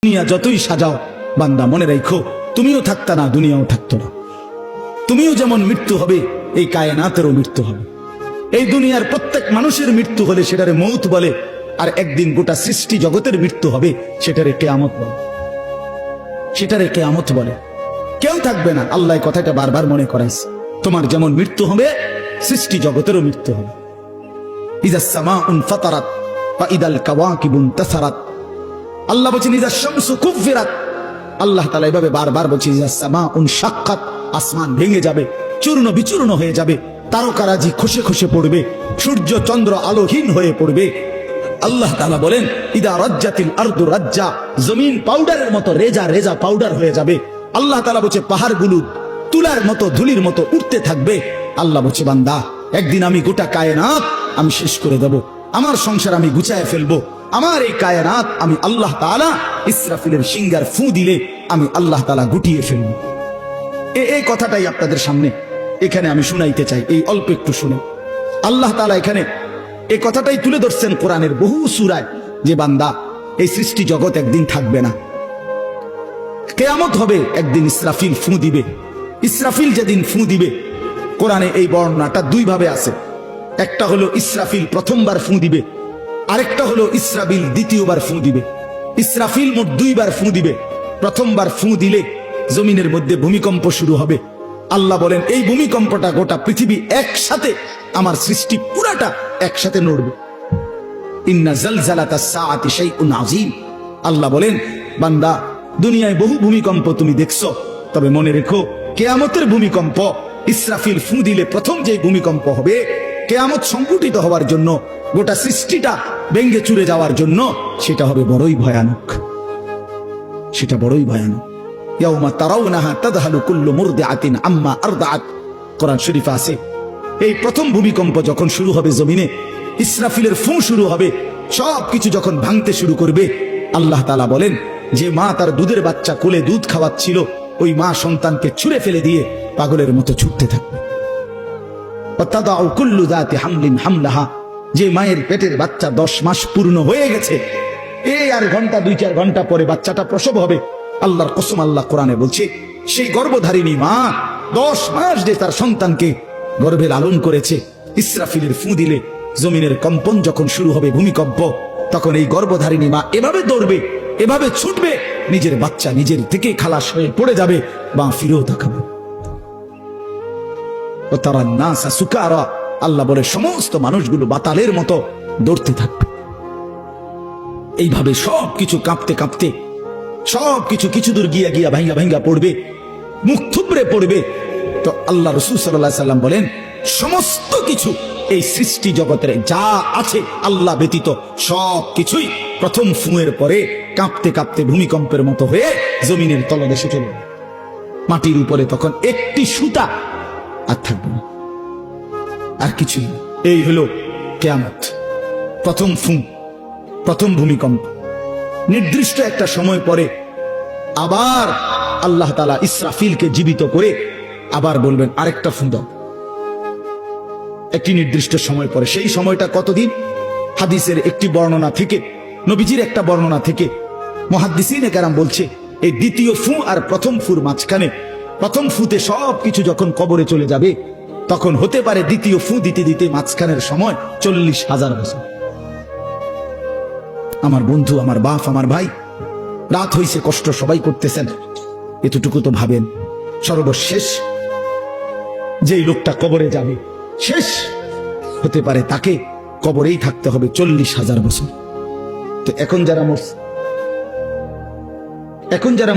দুনিয়া যতই সাজাও বান্দা মনে রাখো তুমিও থাকতা না, দুনিয়াও থাকতো না। তুমিও যেমন মৃত্যু হবে, এই কায়নাতেরও মৃত্যু হবে। এই দুনিয়ার প্রত্যেক মানুষের মৃত্যু হলে সেটারে মৌত বলে, আর একদিন গোটা সৃষ্টি জগতের মৃত্যু হবে সেটারে কিয়ামত বলে। সেটারে কিয়ামত বলে। কেউ থাকবে না, আল্লাহ কথাটা বারবার মনে করাইছে। তোমার যেমন মৃত্যু হবে, সৃষ্টি জগতেরও মৃত্যু হবে। ইযা সামাউন ফাতারাত ওয়া ইদাল কাওয়াকিবুন তাসারাত। আল্লাহ বলেছেন ইযা শামসু কুফিরাত। আল্লাহ তাআলা এভাবে বারবার বলছেন ইযা সামাউন শাক্কাত। আসমান ভেঙে যাবে, চূর্ণ বিচূর্ণ হয়ে যাবে, তারকারাজি খসে খসে পড়বে, সূর্য চন্দ্র আলোহীন হয়ে পড়বে। আল্লাহ তাআলা বলেন ইদা রাজ্জাতিল আরদু রাজ্জা। জমিন পাউডারের মতো রেজা রেজা পাউডার হয়ে যাবে। আল্লাহ তাআলা বলছে পাহাড়গুলো তুলার মতো ধুলির মতো উঠতে থাকবে। আল্লাহ বলছে বান্দা একদিন আমি গোটা কায়নাত আমি শেষ করে দেব, আমার সংসার আমি গুছায় ফেলবো। আমার এই কায়নাত আমি আল্লাহ তাআলা ইসরাফিলের সিংহার ফু দিলে আমি আল্লাহ তাআলা গুটিয়ে ফেলবো। এই কথাটাই আপনাদের সামনে এখানে আমি শুনাইতে চাই। এই অল্প একটু শুনে আল্লাহ তাআলা এখানে এই কথাটাই তুলে ধরছেন কোরআনের বহু সূরায়, যে বান্দা এই সৃষ্টি জগৎ একদিন থাকবে না, কিয়ামত হবে, একদিন ইসরাফিল ফু দিবে। ইসরাফিল যেদিন ফু দিবে, কোরআনে এই বর্ণনাটা দুই ভাবে আছে। একটা হলো ইসরাফিল প্রথমবার ফু দিবে, আরেকটা হলো ইসরাফিল দ্বিতীয়বার ফু দিবে। ইসরাফিল মোট দুইবার ফু দিবে। প্রথমবার ফু দিলে জমিনের মধ্যে ভূমিকম্প শুরু হবে। আল্লাহ বলেন এই ভূমিকম্পটা গোটা পৃথিবী একসাথে, আমার সৃষ্টি পুরাটা একসাথে নড়বে। ইন্না জালজালাতাস সাআতি শাইউন আযীম। আল্লাহ বলেন বান্দা দুনিয়ায় বহু ভূমিকম্প তুমি দেখছো, তবে মনে রেখো কিয়ামতের ভূমিকম্প, ইসরাফিল ফু দিলে প্রথম যে ভূমিকম্প হবে, কিয়ামত সংঘটিত হওয়ার জন্য, গোটা সৃষ্টিটা ভেঙে চুরে যাওয়ার জন্য, সেটা হবে বড়ই ভয়ানক। সেটা বড়ই ভয়ানক। ইয়াউমা তারাউনাহা তাযহালু কুল্লু মুরদিআতিন আম্মা আরদাআত। কোরআন শরীফে আছে এই প্রথম ভূমিকম্প যখন শুরু হবে জমিনে, ইসরাফিলের ফু শুরু হবে, সবকিছু যখন ভাঙতে শুরু করবে, আল্লাহ তাআলা বলেন যে মা তার দুধের বাচ্চা কোলে দুধ খাওয়াচ্ছিল, ওই মা সন্তানকে ছুঁড়ে ফেলে দিয়ে পাগলের মতো ছুটতে থাকবে। ওয়াতাদাউ কুল্লু যাতি হামলিন হামলাহা। যে মায়ের পেটের বাচ্চা 10 মাস পূর্ণ হয়ে গেছে, এই আর ঘন্টা 2-4 ঘন্টা পরে বাচ্চাটা প্রসব হবে। আল্লাহর কসম, আল্লাহ কোরআনে বলছে সেই গর্ভধারিণী মা 10 মাস যে তার সন্তানকে গর্ভে লালন করেছে, ইসরাফিলের ফু দিলে জমিনের কম্পন যখন শুরু হবে, ভূমিকম্প, তখন এই গর্ভধারিণী মা এভাবে দৌড়বে, এভাবে ছুটবে, নিজের বাচ্চা নিজের থেকে খালাস হয়ে পড়ে যাবে, বা ফিরেও তাকাবে। ও তারা নাসা সুকারা। আল্লাহ বলে সমস্ত মানুষগুলো বাতালের মতো দৌড়তে থাকবে। এইভাবে সবকিছু কাঁপতে কাঁপতে সবকিছু কিছু দূর গিয়া গিয়া ভাঙ্গা ভাঙ্গা পড়বে, মুখ থুবড়ে পড়বে। তো আল্লাহ রাসূল সাল্লাল্লাহু আলাইহি সাল্লাম বলেন সমস্ত কিছু এই সৃষ্টি জগতের যা আছে আল্লাহ ব্যতীত সবকিছুই প্রথম ফুঁয়ের পরে কাঁপতে কাঁপতে ভূমিকম্পের মতো হয়ে জমিনের তলদেশে চলে যাবে। মাটির উপরে তখন একটি সুতা আর থাকবে না, আর কিছুই না। এই হলো কিয়ামত, প্রথম ফু, প্রথম ভূমিকম্প। নির্দিষ্ট একটা সময় পরে আবার আল্লাহ তাআলা ইসরাফিলকে জীবিত করে আবার বলবেন আরেকটা ফু দাও, একটি নির্দিষ্ট সময় পরে। সেই সময়টা কতদিন? হাদিসের একটি বর্ণনা থেকে, নবীজির একটা বর্ণনা থেকে মুহাদ্দিসিনে কেরাম বলছে এই দ্বিতীয় ফু আর প্রথম ফুর মাঝখানে, প্রথম ফুতে সবকিছু যখন কবরে চলে যাবে, তখন হতে পারে দ্বিতীয় ফু দিতে দিতে মাঝখানের সময় 40,000 বছর। আমার বন্ধু, আমার বাপ, আমার ভাই, রাত হইছে, কষ্ট সবাই করতেছেন, এতটুকু তো ভাবেন সর্বশেষ যেই লোকটা কবরে যাবে, শেষ হতে পারে তাকে কবরেই থাকতে হবে 40,000 বছর। তো এখন যারা